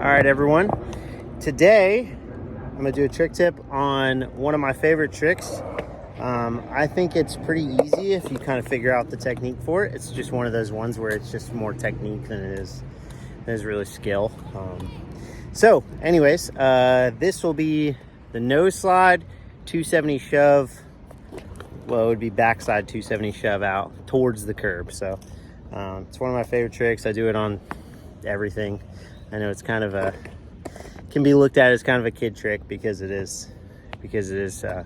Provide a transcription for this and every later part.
All right, everyone. Today, I'm gonna do a trick tip on one of my favorite tricks. I think it's pretty easy if you kind of figure out the technique for it. It's just one of those ones where it's just more technique than it is really skill. So anyways, this will be the nose slide, 270 shove. Well, it would be backside 270 shove out towards the curb. So it's one of my favorite tricks. I do it on everything. I know it's kind of can be looked at as kind of a kid trick because it is a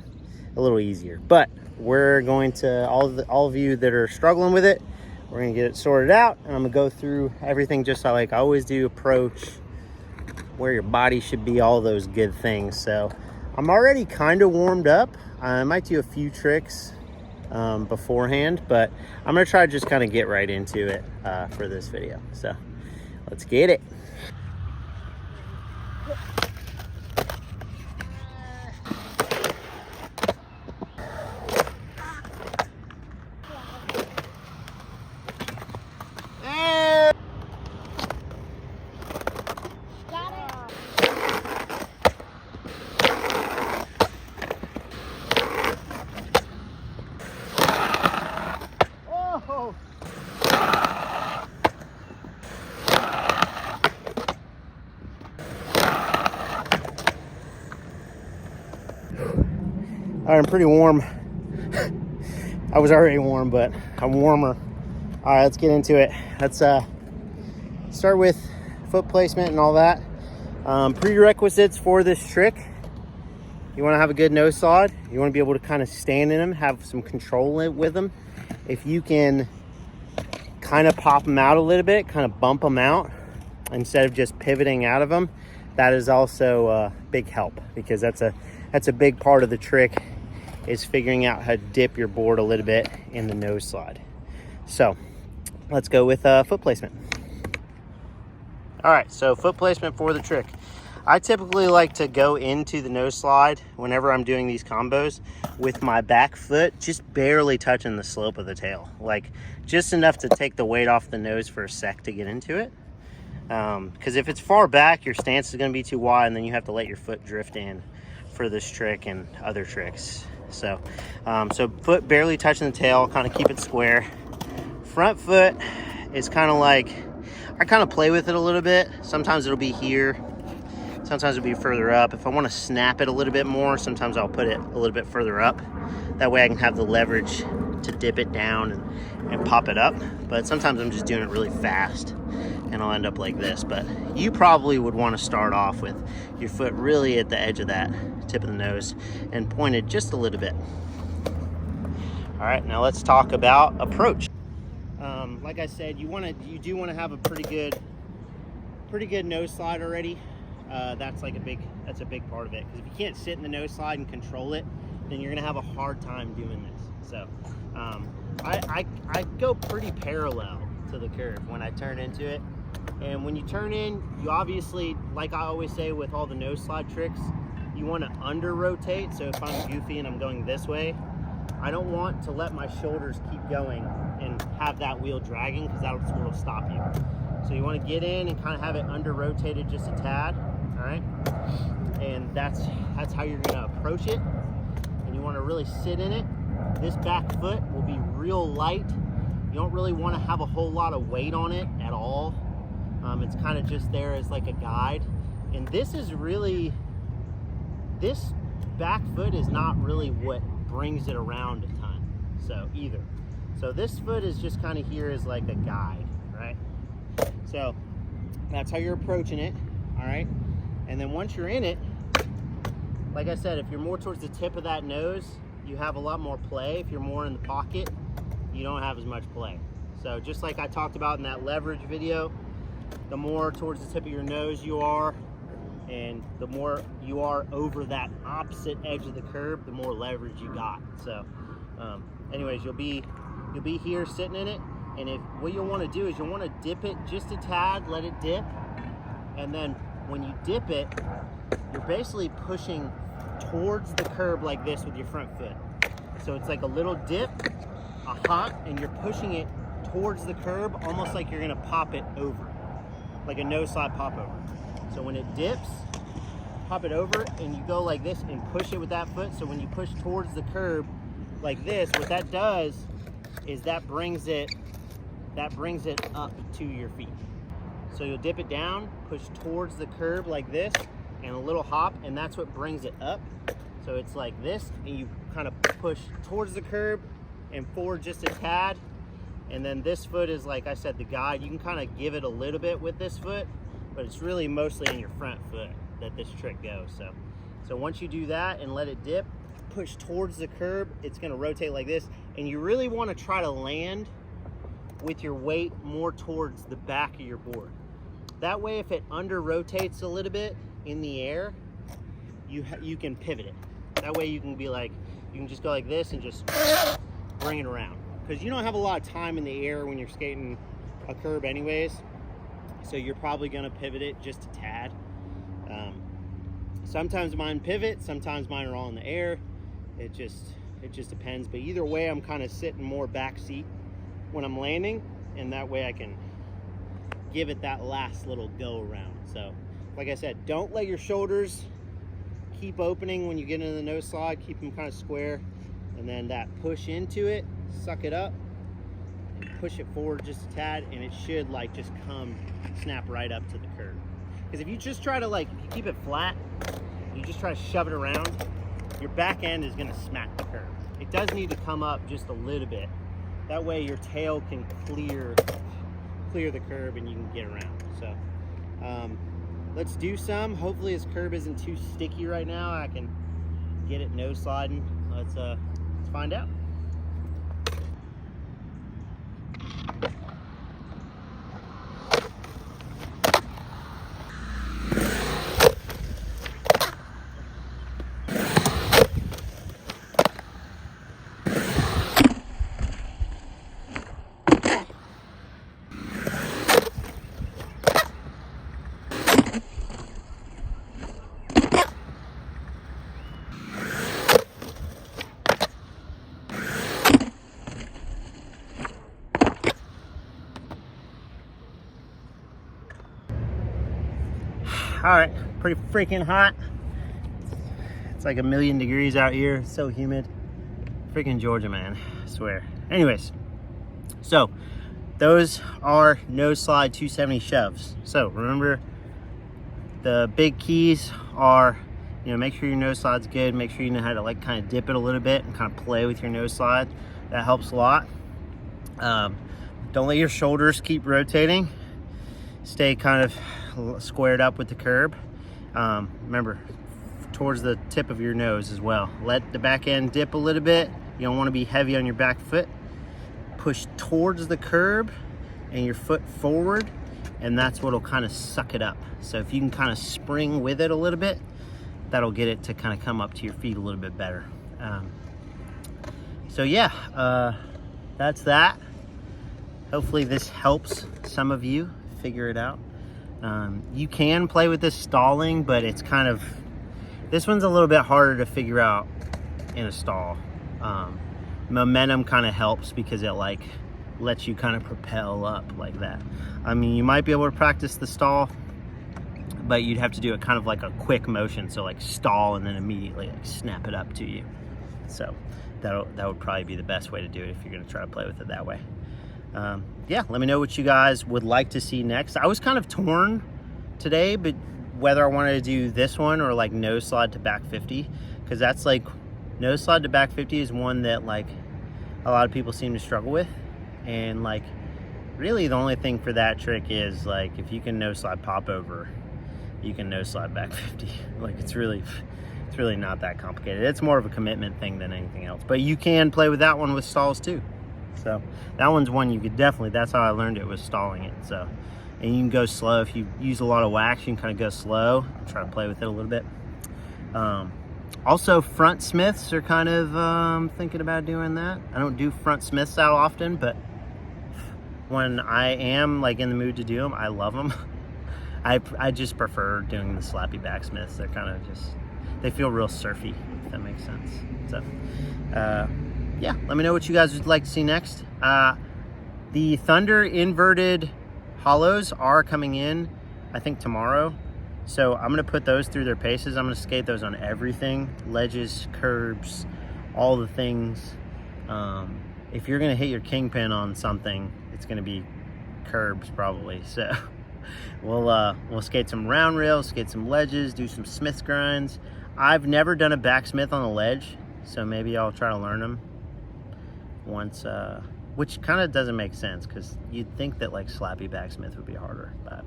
little easier. But we're going to, all of you that are struggling with it, we're gonna get it sorted out, and I'm gonna go through everything just like I always do, approach, where your body should be, all those good things. So I'm already kind of warmed up. I might do a few tricks beforehand, but I'm gonna try to just kind of get right into it for this video. So let's get it. All right, I'm pretty warm. I was already warm, but I'm warmer. All right, let's get into it. Let's start with foot placement and all that. Prerequisites for this trick: you want to have a good nose slide. You want to be able to kind of stand in them, have some control with them. If you can kind of pop them out a little bit, kind of bump them out instead of just pivoting out of them, that is also a big help, because that's a big part of the trick, is figuring out how to dip your board a little bit in the nose slide. So let's go with foot placement. All right, so foot placement for the trick. I typically like to go into the nose slide whenever I'm doing these combos with my back foot just barely touching the slope of the tail, like just enough to take the weight off the nose for a sec to get into it. Because if it's far back, your stance is going to be too wide, and then you have to let your foot drift in for this trick and other tricks. So foot barely touching the tail, kind of keep it square. Front foot is kind of like, I kind of play with it a little bit. Sometimes it'll be here, sometimes it'll be further up. If I want to snap it a little bit more, sometimes I'll put it a little bit further up. That way I can have the leverage to dip it down and pop it up. But sometimes I'm just doing it really fast and I'll end up like this. But you probably would want to start off with your foot really at the edge of that tip of the nose and pointed just a little bit. All right, now let's talk about approach. Like I said, you do want to have a pretty good nose slide already. That's a big part of it, because if you can't sit in the nose slide and control it, then you're gonna have a hard time doing this. So I go pretty parallel to the curve when I turn into it. And when you turn in, you obviously, like I always say with all the nose slide tricks, you want to under rotate. So if I'm goofy and I'm going this way, I don't want to let my shoulders keep going and have that wheel dragging, because that's what will stop you. So you want to get in and kind of have it under rotated just a tad. All right, and that's how you're going to approach it. And you want to really sit in it. This back foot will be real light. You don't really want to have a whole lot of weight on it at all. It's kind of just there as like a guide. And this back foot is not really what brings it around a ton. So this foot is just kind of here as like a guide, right? So that's how you're approaching it, all right? And then once you're in it, like I said, if you're more towards the tip of that nose, you have a lot more play. If you're more in the pocket, you don't have as much play. So just like I talked about in that leverage video, the more towards the tip of your nose you are, and the more you are over that opposite edge of the curb, the more leverage you got. So anyways, you'll be here sitting in it, and what you'll want to do is you'll want to dip it just a tad, let it dip, and then when you dip it, you're basically pushing towards the curb like this with your front foot. So it's like a little dip, a hop, and you're pushing it towards the curb, almost like you're gonna pop it over, like a nose slide pop over. So when it dips, pop it over and you go like this and push it with that foot. So when you push towards the curb like this, what that does is that brings it up to your feet. So you'll dip it down, push towards the curb like this, and a little hop, and that's what brings it up. So it's like this, and you kind of push towards the curb and forward just a tad. And then this foot is, like I said, the guide. You can kind of give it a little bit with this foot, but it's really mostly in your front foot that this trick goes. So once you do that and let it dip, push towards the curb, it's gonna rotate like this. And you really wanna try to land with your weight more towards the back of your board. That way, if it under rotates a little bit in the air, you can pivot it. That way you can be like, you can just go like this and just bring it around. Because you don't have a lot of time in the air when you're skating a curb anyways. So you're probably gonna pivot it just a tad. Sometimes mine pivot, sometimes mine are all in the air. It just depends. But either way, I'm kind of sitting more back seat when I'm landing, and that way I can give it that last little go around. So like I said, don't let your shoulders keep opening when you get into the nose slide. Keep them kind of square, and then that push into it, suck it up and push it forward just a tad, and it should like just snap right up to the curb. Because if you just try to if you keep it flat, you just try to shove it around, your back end is going to smack the curb. It does need to come up just a little bit. That way your tail can clear the curb and you can get around. So let's do some. Hopefully this curb isn't too sticky right now. I can get it nose sliding. Let's find out. All right, pretty freaking hot. It's like 1,000,000 degrees out here. It's so humid. Freaking Georgia, man, I swear. Anyways, so those are nose slide 270 shoves. So remember, the big keys are, make sure your nose slide's good. Make sure you know how to kind of dip it a little bit and kind of play with your nose slide. That helps a lot. Don't let your shoulders keep rotating. Stay kind of squared up with the curb. Remember, towards the tip of your nose as well. Let the back end dip a little bit. You don't want to be heavy on your back foot. Push towards the curb and your foot forward, and that's what'll kind of suck it up. So if you can kind of spring with it a little bit, that'll get it to kind of come up to your feet a little bit better. So yeah, that's that. Hopefully this helps some of you figure it out. You can play with this stalling, but it's this one's a little bit harder to figure out in a stall. Momentum kind of helps because it lets you kind of propel up like that. I mean, you might be able to practice the stall, but you'd have to do it kind of like a quick motion. So stall and then immediately snap it up to you. So that would probably be the best way to do it if you're gonna try to play with it that way. Yeah, let me know what you guys would like to see next. I was kind of torn today, but whether I wanted to do this one or nose slide to back 50, because that's nose slide to back 50 is one that a lot of people seem to struggle with. And really the only thing for that trick is if you can nose slide pop over, you can nose slide back 50. It's really not that complicated. It's more of a commitment thing than anything else. But you can play with that one with stalls too. So that one's one you could definitely, that's how I learned it, was stalling it. So, and you can go slow. If you use a lot of wax, you can kind of go slow and try to play with it a little bit. Also, front smiths are kind of thinking about doing that. I don't do front smiths that often, but when I am in the mood to do them, I love them. I just prefer doing the slappy back smiths. They're kind of they feel real surfy, if that makes sense. So, yeah, let me know what you guys would like to see next. The Thunder inverted hollows are coming in, I think tomorrow. So I'm gonna put those through their paces. I'm gonna skate those on everything, ledges, curbs, all the things. If you're gonna hit your kingpin on something, it's gonna be curbs probably. So we'll skate some round rails, skate some ledges, do some Smith's grinds. I've never done a backsmith on a ledge, so maybe I'll try to learn them once, which kind of doesn't make sense because you'd think that like Slappy backsmith would be harder, but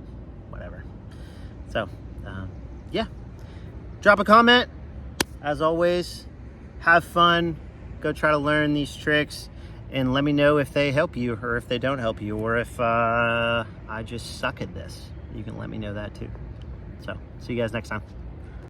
whatever. So yeah, drop a comment. As always, have fun, go try to learn these tricks, and let me know if they help you or if they don't help you, or if I just suck at this. You can let me know that too. So see you guys next time.